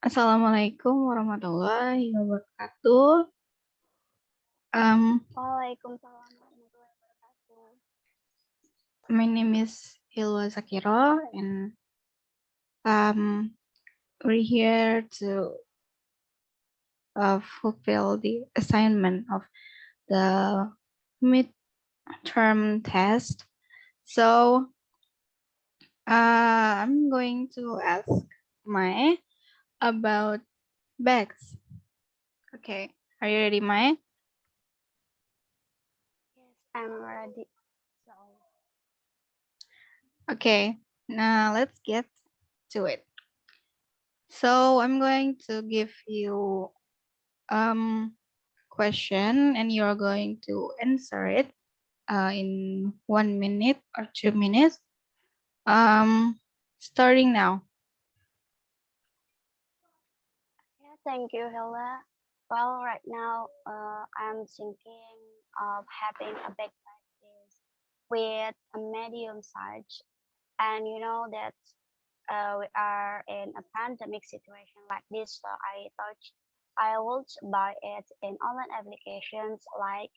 Assalamualaikum warahmatullahi wabarakatuh. Waalaikumsalam warahmatullahi wabarakatuh. My name is Hilwa Adzakirah, and we're here to fulfill the assignment of the midterm test. So I'm going to ask Mae about bags. Okay, are you ready, Mae? Yes, I'm ready. So, Okay, now let's get to it. So I'm going to give you question and you're going to answer it in 1 minute or 2 minutes. Starting now. yeah, thank you, Hilda. Well, right now, I'm thinking of having a backpack with a medium size, and you know that we are in a pandemic situation like this, so I thought I would buy it in online applications like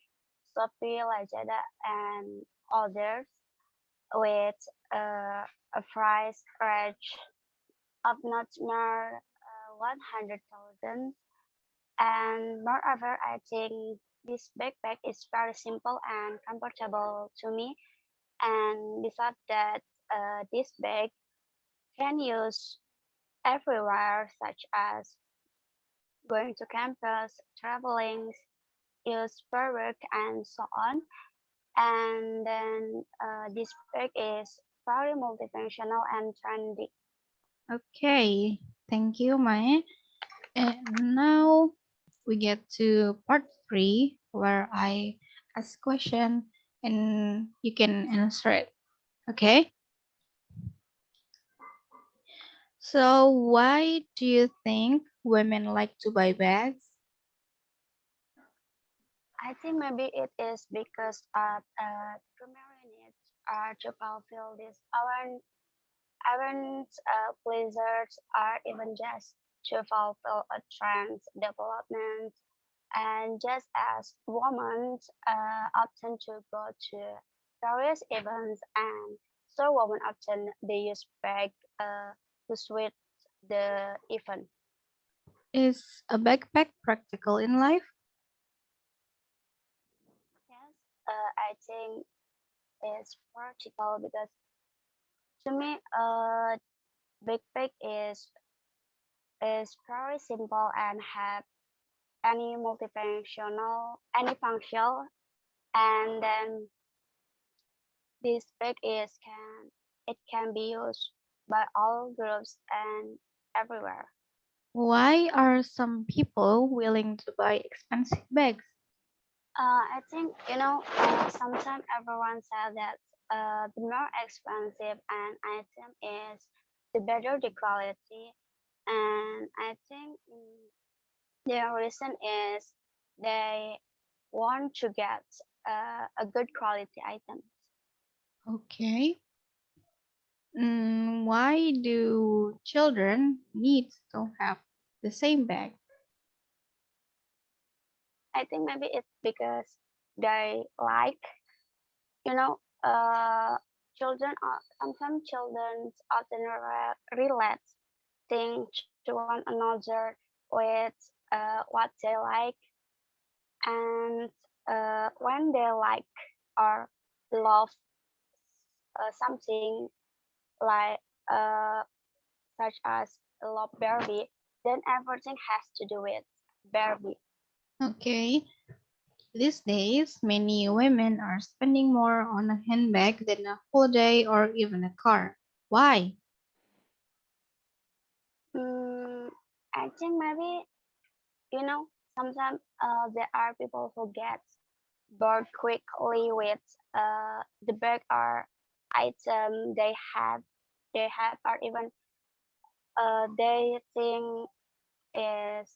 Shopee, Lazada, and others with a price range of not more 100,000. And moreover, I think this backpack is very simple and comfortable to me. And besides that, this bag can use everywhere, such as going to campus, traveling, use for work, and so on. And then this bag is very multifunctional and trendy. Okay, thank you, Mae. And now we get to part 3 where I ask question and you can answer it. Okay, so why do you think women like to buy bags? I think maybe it is because of primary needs to fulfill this aren't pleasures or even just to fulfill a trend development, and just as women often to go to various events, and so women often they use bag to suit the event. Is a backpack practical in life? Yes, I think it's practical because to me backpack is very simple and have any multifunctional any function, and then this bag is can it can be used by all groups and everywhere. Why are some people willing to buy expensive bags? I think sometimes everyone says that the more expensive an item is, the better the quality, and I think the reason is they want to get a good quality item. Okay. Why do children need to have the same bag? I think maybe it's because they like, you know, uh, children are sometimes children often relate things to one another with what they like, and when they like or love something like uh, such as love Barbie, then everything has to do with Barbie. Okay. These days, many women are spending more on a handbag than a holiday or even a car. Why? Mm, I think maybe sometimes there are people who get bored quickly with the bag or item they have or even they think is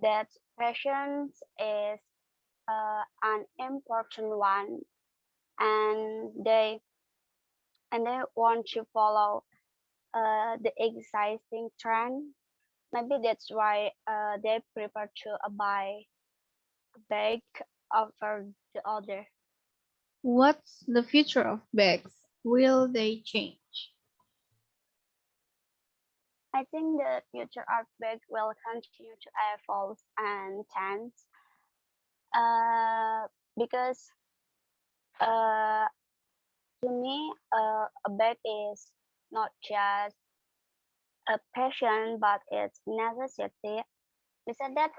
that fashion is an important one, and they want to follow the existing trend, Maybe that's why they prefer to buy a bag over the other. What's the future of bags? Will they change? I think the future of bag will continue to evolve and change because uh, to me, a bag is not just a passion, but it's necessity. They said that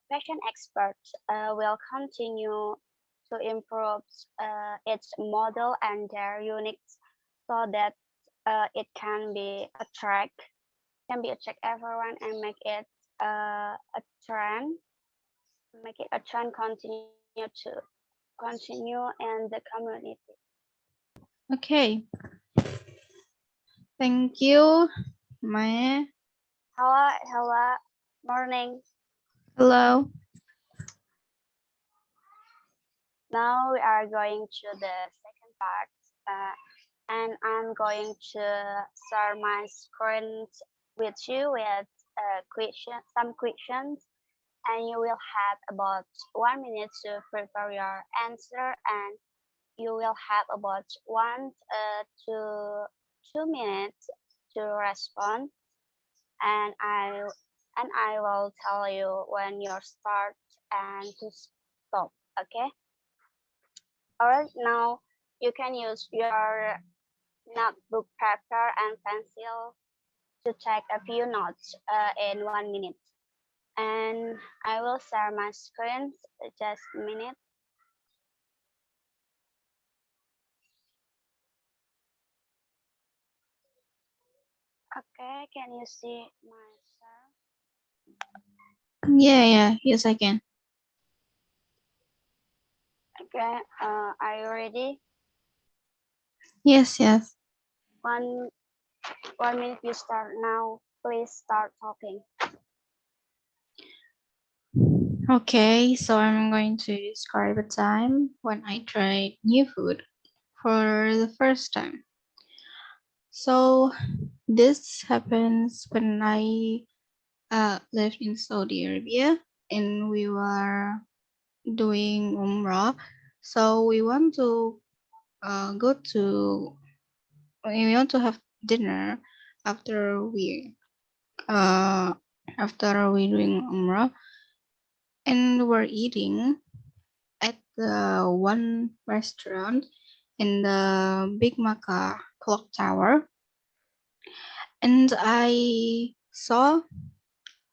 fashion experts will continue to improve its model and their units so that it can be attract everyone and a trend, make it a trend continue in the community. Okay, thank you, Mae. Hello, morning. Hello. Now we are going to the second part, and I'm going to share my screen with you with some questions, and you will have about 1 minute to prepare your answer, and you will have about 1 to 2 minutes to respond, and I will tell you when you start and to stop. Okay. Alright, now you can use your notebook, paper, and pencil to take a few notes in 1 minute. And I will share my screen just a minute. Okay, can you see my share? Yeah, yes, I can. Okay, are you ready? Yes. One 1 minute you start now. Please start talking. Okay, so I'm going to describe a time when I tried new food for the first time. So this happens when I lived in Saudi Arabia and we were doing Umrah. So go to we want to have dinner after uh we doing Umrah, and we're eating at the one restaurant in the Big Makkah clock tower, and I saw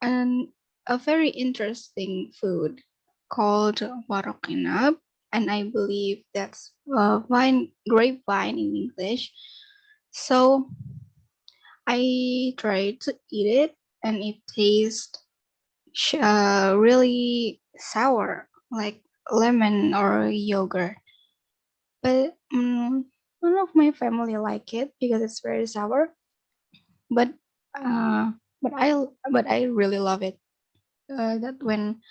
a very interesting food called warokinab, and I believe that's grapevine in English. So I tried to eat it, and it tastes really sour, like lemon or yogurt. But none of my family like it because it's very sour. But uh, but I really love it. That when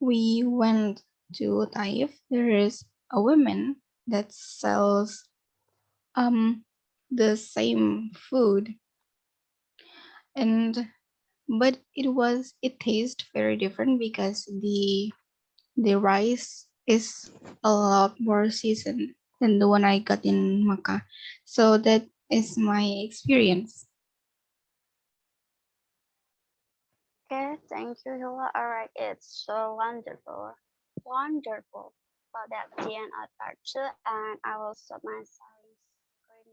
we went to Taif, there is a woman that sells um the same food, and but it tastes very different because the rice is a lot more seasoned than the one I got in Makkah. So that is my experience. Okay, thank you, Hilwa. Alright, it's so wonderful. Wonderful. Well, that's the end of part two, and I will stop my sharing screen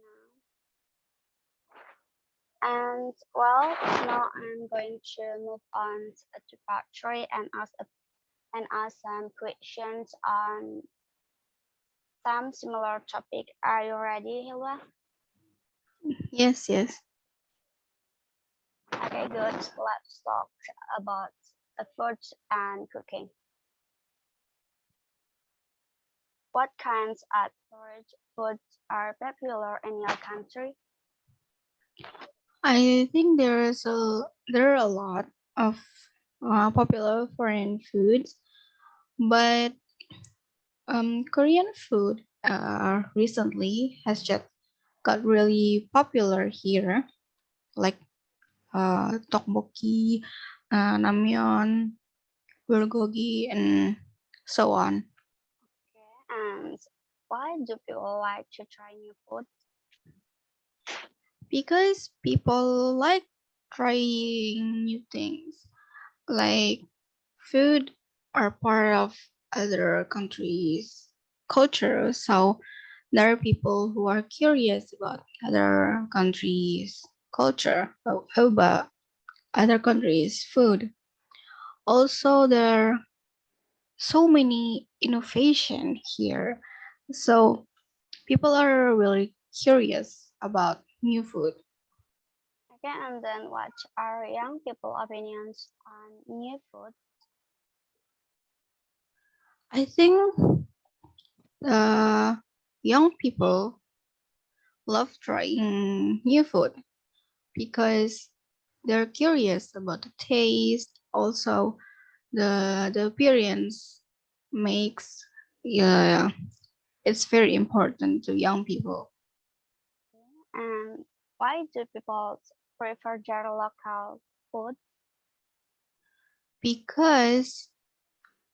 now. And well, now I'm going to move on to part three and ask some questions on some similar topic. Are you ready, Hilwa? Yes. Okay, good. Let's talk about food and cooking. What kinds of foods are popular in your country? I think there are a lot of popular foreign foods, but Korean food recently has just got really popular here, like tteokbokki, namyeon, bulgogi, and so on. Okay. And why do people like to try new food? Because people like trying new things, like food are part of other countries' culture. So there are people who are curious about other countries' culture, how about other countries' food. Also, there are so many innovation here. So people are really curious about new food. Okay, and then what are young people opinions on new food? I think young people love trying new food because they're curious about the taste. Also, the appearance makes, yeah, it's very important to young people And why do people prefer their local food? because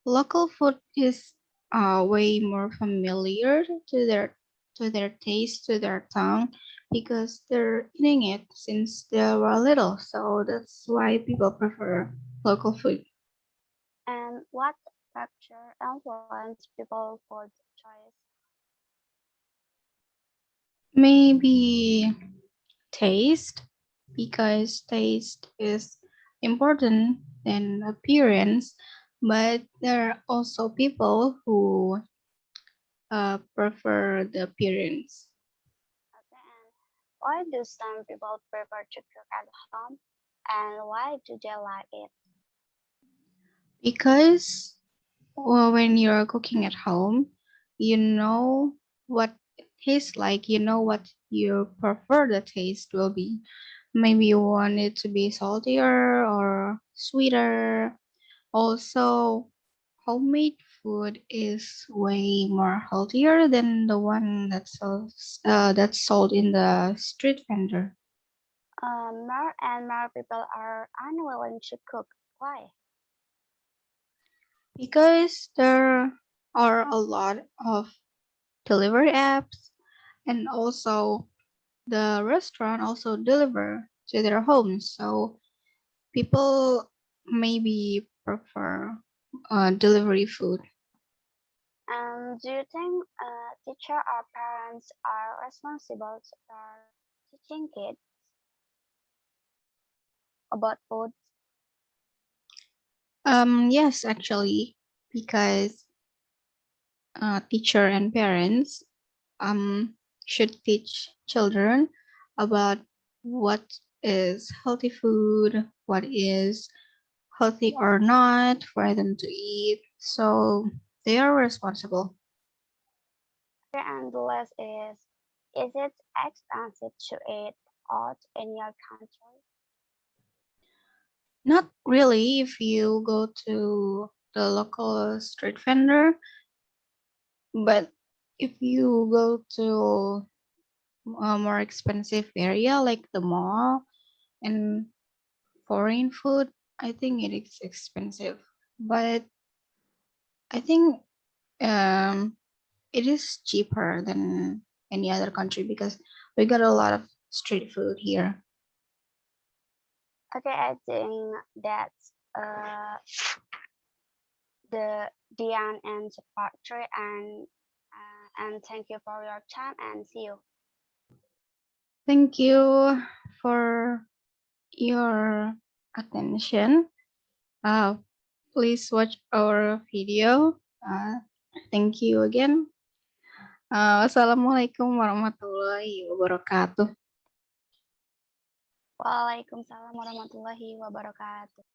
local food is way more familiar to their taste, to their tongue, because they're eating it since they were little. So that's why people prefer local food. And what factor influence people food choice? Maybe taste, because taste is important than appearance, but there are also people who prefer the appearance. Okay, and why do some people prefer to cook at home? And why do they like it? Because well, when you're cooking at home, you know what it tastes like, you know what you prefer the taste will be. Maybe you want it to be saltier or sweeter. Also, homemade food is way more healthier than the one that's sold in the street vendor. More and more people are unwilling to cook. Why? Because there are a lot of delivery apps, and also the restaurant also deliver to their homes. So people maybe prefer delivery food. Do you think teacher or parents are responsible for teaching kids about food? Yes, actually, because teacher and parents um should teach children about what is healthy food, what is healthy or not for them to eat. So they are responsible. Okay, and the last is it expensive to eat out in your country? Not really if you go to the local street vendor, but if you go to a more expensive area like the mall and foreign food, I think it is expensive. But I think um, it is cheaper than any other country because we got a lot of street food here. Okay, I think that's the end part three, and thank you for your time and see you. Thank you for your attention. Uh, please watch our video. Thank you again. Wassalamualaikum warahmatullahi wabarakatuh. Waalaikumsalam warahmatullahi wabarakatuh.